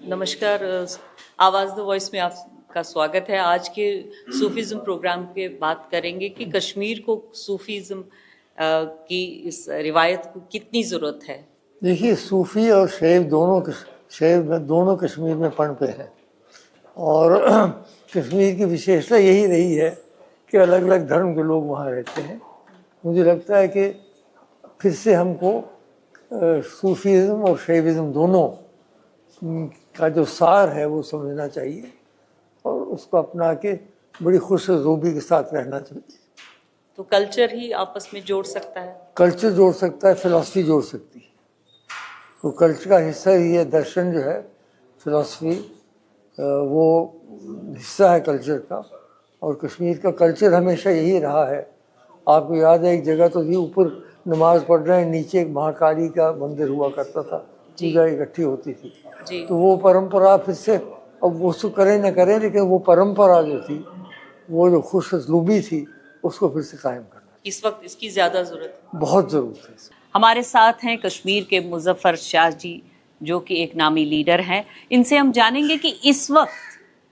नमस्कार, आवाज़ the voice में आपका स्वागत है। आज के सूफीज़म प्रोग्राम पे बात करेंगे कि कश्मीर को सूफीज़म की इस रिवायत को कितनी ज़रूरत है। देखिए, सूफ़ी और शैव दोनों कश्मीर में पनपे हैं और कश्मीर की विशेषता यही रही है कि अलग अलग धर्म के लोग वहाँ रहते हैं। मुझे लगता है कि फिर से हमको सूफीज़म और शैविज़म दोनों का जो सार है वो समझना चाहिए और उसको अपना के बड़ी खुशरूबी के साथ रहना चाहिए। तो कल्चर ही आपस में जोड़ सकता है, कल्चर जोड़ सकता है, फिलॉसफी जोड़ सकती है। तो कल्चर का हिस्सा ही है, दर्शन जो है, फिलॉसफी वो हिस्सा है कल्चर का। और कश्मीर का कल्चर हमेशा यही रहा है। आपको याद है, एक जगह तो ये ऊपर नमाज पढ़ रहे हैं, नीचे एक महाकाली का मंदिर हुआ करता था, पूजा इकट्ठी होती थी। तो वो परंपरा फिर से, अब वो उसको करें न करें, लेकिन वो परंपरा जो थी, वो जो खुशरूबी थी, उसको फिर से कायम करना इस वक्त इसकी ज़्यादा ज़रूरत है, बहुत ज़रूरत है। हमारे साथ हैं कश्मीर के मुजफ्फर शाह जी, जो कि एक नामी लीडर हैं। इनसे हम जानेंगे कि इस वक्त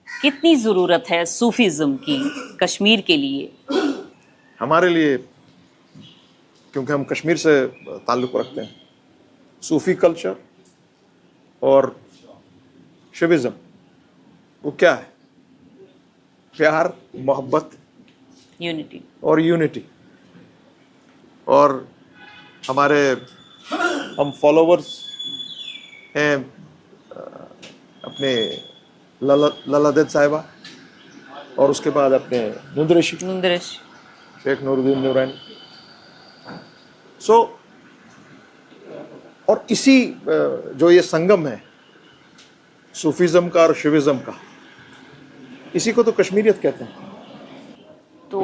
कितनी ज़रूरत है सूफीज़म की कश्मीर के लिए। हमारे लिए, क्योंकि हम कश्मीर से ताल्लुक़ रखते हैं, सूफ़ी कल्चर और शिविज़म वो क्या है? प्यार, मोहब्बत, यूनिटी और यूनिटी। और हम फॉलोवर्स हैं अपने ललादेद साहिबा और उसके बाद अपने नुंदरेश शेख नूरुद्दीन नूरानी। और इसी जो ये संगम है सूफीज़म का और शिविज़म का, इसी को तो कश्मीरियत कहते हैं। तो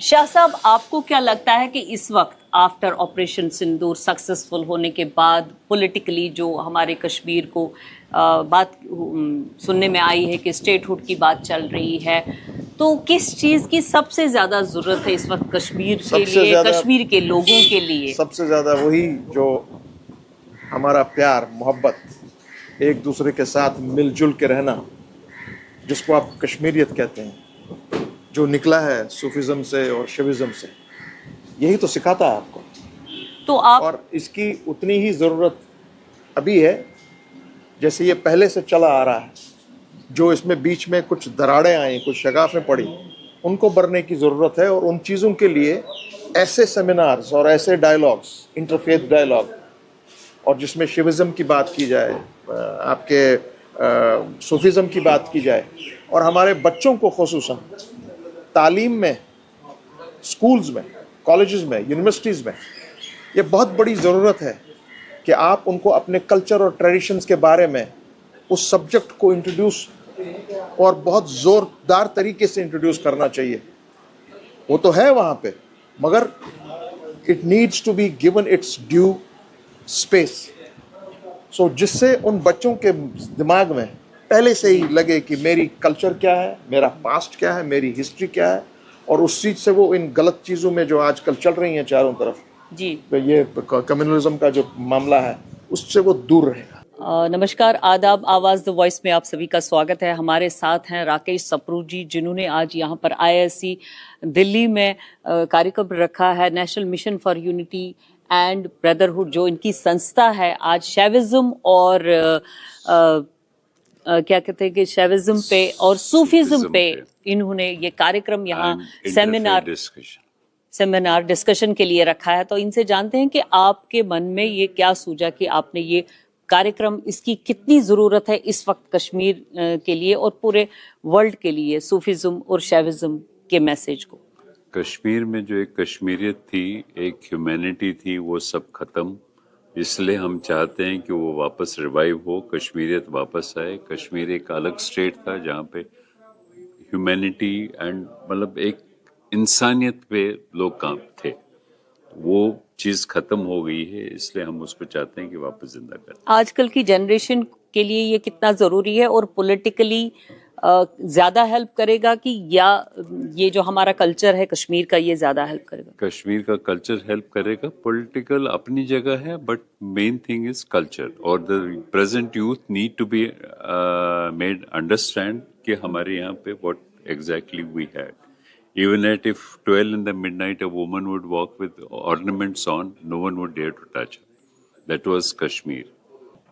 शाह साहब, आपको क्या लगता है कि इस वक्त आफ्टर ऑपरेशन सिंदूर सक्सेसफुल होने के बाद पॉलिटिकली जो हमारे कश्मीर को बात सुनने में आई है कि स्टेटहुड की बात चल रही है, तो किस चीज़ की सबसे ज़्यादा ज़रूरत है इस वक्त कश्मीर के लिए, कश्मीर के लोगों के लिए? सबसे ज़्यादा वही जो हमारा प्यार, मोहब्बत, एक दूसरे के साथ मिलजुल के रहना, जिसको आप कश्मीरियत कहते हैं, जो निकला है सूफीज़म से और शिविज़म से, यही तो सिखाता है आपको। तो और इसकी उतनी ही ज़रूरत अभी है जैसे ये पहले से चला आ रहा है। जो इसमें बीच में कुछ दरारें आई, कुछ शगाफें पड़ी, उनको भरने की ज़रूरत है। और उन चीज़ों के लिए ऐसे सेमिनार्स और ऐसे डायलॉग्स, इंटरफेथ डायलॉग, और जिसमें शिविज़म की बात की जाए, आपके सूफीज़म की बात की जाए, और हमारे बच्चों को ख़ुसूसन तालीम में, स्कूल्स में, कॉलेजेस में, यूनिवर्सिटीज़ में, ये बहुत बड़ी ज़रूरत है कि आप उनको अपने कल्चर और ट्रेडिशंस के बारे में उस सब्जेक्ट को इंट्रोड्यूस, और बहुत ज़ोरदार तरीके से इंट्रोड्यूस करना चाहिए। वो तो है वहाँ पे, मगर it needs to be given its due space. So जिससे उन बच्चों के दिमाग में पहले से ही लगे कि मेरी कल्चर क्या है, मेरा पास्ट क्या है, मेरी हिस्ट्री क्या है, और उस चीज़ से वो इन गलत चीज़ों में जो आजकल चल रही हैं चारों तरफ जी, तो ये कम्युनलिज्म का जो मामला है, उससे वो दूर रहेगा। नमस्कार, आदाब, आवाज़ द वॉइस में आप सभी का स्वागत है। हमारे साथ हैं राकेश सप्रू जी, जिन्होंने आज यहाँ पर IISc दिल्ली में कार्यक्रम रखा है, national mission for unity and brotherhood जो इनकी संस्था है। आज शैविज़म और क्या कहते हैं कि शैविज़म पे और सूफीज़म पे इन्होंने ये कार्यक्रम यहाँ सेमिनार डिस्कशन के लिए रखा है। तो इनसे जानते हैं कि आपके मन में ये क्या सूझा कि आपने ये कार्यक्रम, इसकी कितनी ज़रूरत है इस वक्त कश्मीर के लिए और पूरे वर्ल्ड के लिए, सूफीज़म और शैविज़म के मैसेज को? कश्मीर में जो एक कश्मीरियत थी, एक ह्यूमैनिटी थी, वो सब खत्म। इसलिए हम चाहते हैं कि वो वापस रिवाइव हो, कश्मीरियत वापस आए। कश्मीर एक अलग स्टेट था जहाँ पे ह्यूमैनिटी एंड मतलब एक इंसानियत पे लोग काम थे, वो चीज़ खत्म हो गई है। इसलिए हम उसको चाहते हैं कि वापस जिंदा करें। आजकल की जनरेशन के लिए ये कितना ज़रूरी है और पॉलिटिकली زیادہ ہیلپ کرے گا کہ یا یہ جو ہمارا کلچر ہے کشمیر کا یہ زیادہ ہیلپ کرے گا؟ کشمیر کا کلچر ہیلپ کرے گا. پولیٹیکل اپنی جگہ ہے but main thing is culture, اور the present youth need to be made understand کہ ہمارے یہاں پہ what exactly we had. Even at if 12 in the midnight a woman would walk with ornaments on, no one would dare to touch her. That was Kashmir.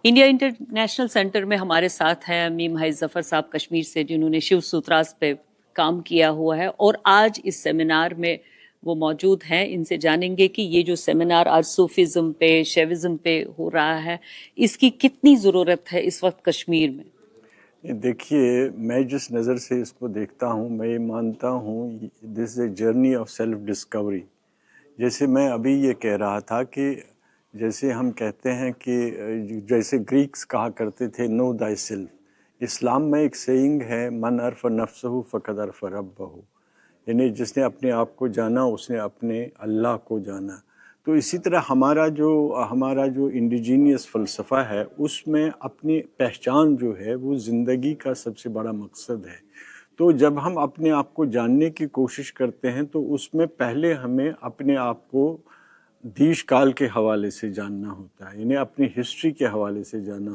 India international centre میں ہمارے ساتھ ہیں میم حیض ظفر صاحب کشمیر سے, جنہوں نے شیو سوتراس پہ کام کیا ہوا ہے اور آج اس سیمینار میں وہ موجود ہیں. ان سے جانیں گے کہ یہ جو سیمینار آج صوفیزم پہ شیوزم پہ ہو رہا ہے اس کی کتنی ضرورت ہے اس وقت کشمیر میں. دیکھیے, میں جس نظر سے اس کو دیکھتا ہوں, میں یہ مانتا ہوں this is a journey of self discovery. جیسے میں ابھی یہ کہہ رہا تھا کہ جیسے ہم کہتے ہیں کہ جیسے گریکس کہا کرتے تھے نو دائی سیلف, اسلام میں ایک سیئنگ ہے من عرف نفسہ فقد عرف ربہ, یعنی جس نے اپنے آپ کو جانا اس نے اپنے اللہ کو جانا. تو اسی طرح ہمارا جو انڈیجینیس فلسفہ ہے اس میں اپنی پہچان جو ہے وہ زندگی کا سب سے بڑا مقصد ہے. تو جب ہم اپنے آپ کو جاننے کی کوشش کرتے ہیں تو اس میں پہلے ہمیں اپنے آپ کو دیش کال کے حوالے سے جاننا ہوتا ہے, یعنی اپنی ہسٹری کے حوالے سے جاننا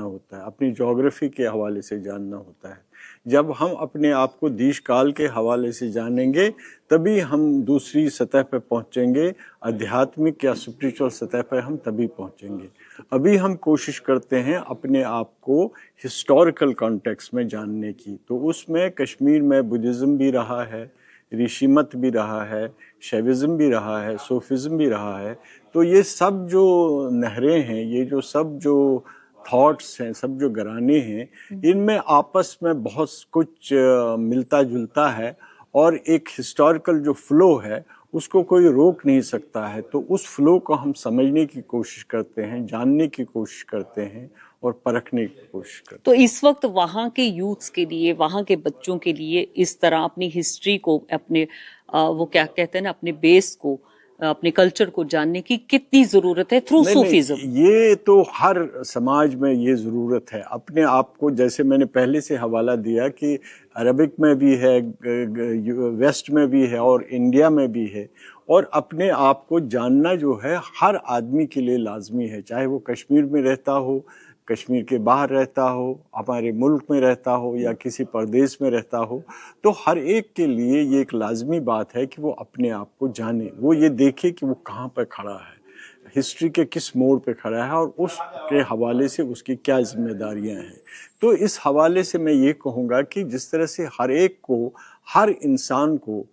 ہوتا ہے, اپنی جغرافی کے حوالے سے جاننا ہوتا ہے. جب ہم اپنے آپ کو دیش کال کے حوالے سے جانیں گے تبھی ہم دوسری سطح پہ پہنچیں گے, آدھیاتمک یا اسپریچول سطح پہ ہم تبھی پہنچیں گے. ابھی ہم کوشش کرتے ہیں اپنے آپ کو ہسٹوریکل کانٹیکس میں جاننے کی, تو اس میں کشمیر میں بدھزم بھی رہا ہے, رشی مت بھی رہا ہے, شیوزم بھی رہا ہے, صوفیزم بھی رہا ہے. تو یہ سب جو نہریں ہیں, یہ جو سب جو تھاٹس ہیں, سب جو گھرانے ہیں, ان میں آپس میں بہت کچھ ملتا جلتا ہے, اور ایک ہسٹوریکل جو فلو ہے اس کو کوئی روک نہیں سکتا ہے. تو اس فلو کو ہم سمجھنے کی کوشش کرتے ہیں, جاننے کی کوشش کرتے ہیں اور پرکھنے کی کوشش کرتے ہیں. تو اس وقت وہاں کے یوتھس کے لیے, وہاں کے بچوں کے لیے اس طرح اپنی ہسٹری کو, اپنے وہ کیا کہتے ہیں نا, اپنے بیس کو, اپنے کلچر کو جاننے کی کتنی ضرورت ہے تھرو صوفیزم؟ یہ تو ہر سماج میں یہ ضرورت ہے. اپنے آپ کو, جیسے میں نے پہلے سے حوالہ دیا کہ عربک میں بھی ہے, ویسٹ میں بھی ہے اور انڈیا میں بھی ہے, اور اپنے آپ کو جاننا جو ہے ہر آدمی کے لیے لازمی ہے, چاہے وہ کشمیر میں رہتا ہو, کشمیر کے باہر رہتا ہو, ہمارے ملک میں رہتا ہو یا کسی پردیس میں رہتا ہو. تو ہر ایک کے لیے یہ ایک لازمی بات ہے کہ وہ اپنے آپ کو جانے, وہ یہ دیکھے کہ وہ کہاں پہ کھڑا ہے, ہسٹری کے کس موڑ پہ کھڑا ہے, اور اس کے حوالے سے اس کی کیا ذمہ داریاں ہیں. تو اس حوالے سے میں یہ کہوں گا کہ جس طرح سے ہر ایک کو, ہر انسان کو,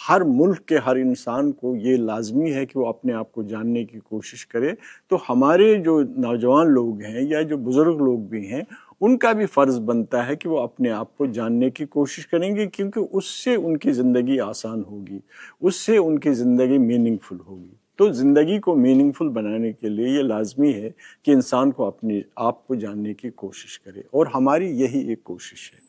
ہر ملک کے ہر انسان کو یہ لازمی ہے کہ وہ اپنے آپ کو جاننے کی کوشش کرے, تو ہمارے جو نوجوان لوگ ہیں یا جو بزرگ لوگ بھی ہیں ان کا بھی فرض بنتا ہے کہ وہ اپنے آپ کو جاننے کی کوشش کریں گے, کیونکہ اس سے ان کی زندگی آسان ہوگی, اس سے ان کی زندگی میننگ فل ہوگی. تو زندگی کو میننگ فل بنانے کے لیے یہ لازمی ہے کہ انسان کو اپنے آپ کو جاننے کی کوشش کرے, اور ہماری یہی ایک کوشش ہے.